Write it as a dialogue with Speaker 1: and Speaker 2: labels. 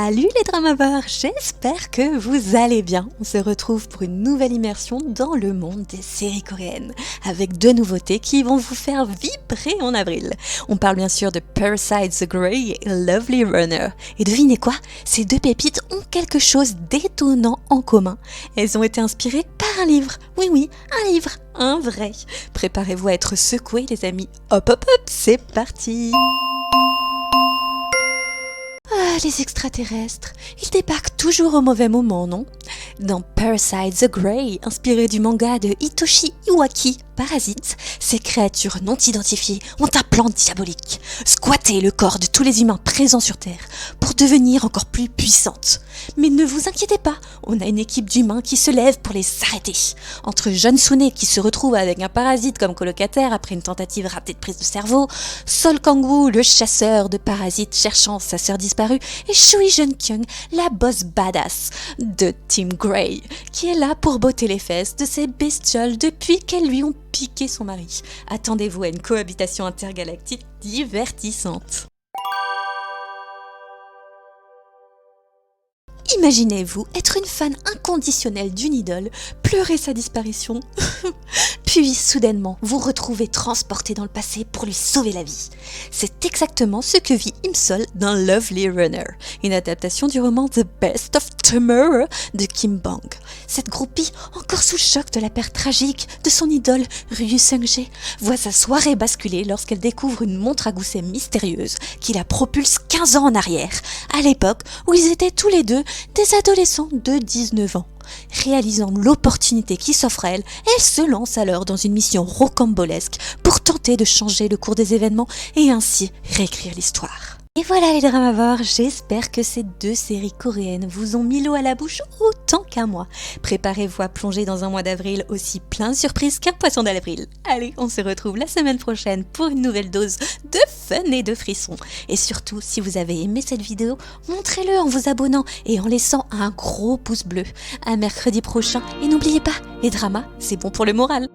Speaker 1: Salut les Dramavores, j'espère que vous allez bien. On se retrouve pour une nouvelle immersion dans le monde des séries coréennes, avec deux nouveautés qui vont vous faire vibrer en avril. On parle bien sûr de Parasite the Grey et Lovely Runner. Et devinez quoi? Ces deux pépites ont quelque chose d'étonnant en commun. Elles ont été inspirées par un livre. Oui, un livre, un vrai. Préparez-vous à être secoués les amis. Hop, c'est parti! Ah, les extraterrestres, ils débarquent toujours au mauvais moment, non? Dans Parasite the Grey, inspiré du manga de Hitoshi Iwaki, Parasite, ces créatures non identifiées ont un plan diabolique, squatter le corps de tous les humains présents sur Terre pour devenir encore plus puissantes. Mais ne vous inquiétez pas, on a une équipe d'humains qui se lève pour les arrêter. Entre Jeon Sune qui se retrouve avec un parasite comme colocataire après une tentative ratée de prise de cerveau, Sol Kang-woo, le chasseur de parasites cherchant sa sœur disparue, et Shui Jeon-kyung, la boss badass de Team Grey, qui est là pour botter les fesses de ces bestioles depuis qu'elles lui ont piqué son mari. Attendez-vous à une cohabitation intergalactique divertissante. Imaginez-vous être une fan inconditionnelle d'une idole, pleurer sa disparition, puis soudainement vous retrouver transporté dans le passé pour lui sauver la vie. C'est exactement ce que vit Im-sol dans Lovely Runner, une adaptation du roman The Best of Tomorrow de Kim Bang. Cette groupie, encore sous le choc de la perte tragique de son idole Ryu Seung-jae, voit sa soirée basculer lorsqu'elle découvre une montre à gousset mystérieuse qui la propulse 15 ans en arrière, à l'époque où ils étaient tous les deux des adolescents de 19 ans. Réalisant l'opportunité qui s'offre à elle, elle se lance alors dans une mission rocambolesque pour tenter de changer le cours des événements et ainsi réécrire l'histoire. Et voilà les Dramavores, j'espère que ces deux séries coréennes vous ont mis l'eau à la bouche autant qu'à moi. Préparez-vous à plonger dans un mois d'avril aussi plein de surprises qu'un poisson d'avril. Allez, on se retrouve la semaine prochaine pour une nouvelle dose de fun et de frissons. Et surtout, si vous avez aimé cette vidéo, montrez-le en vous abonnant et en laissant un gros pouce bleu. À mercredi prochain et n'oubliez pas, les dramas, c'est bon pour le moral.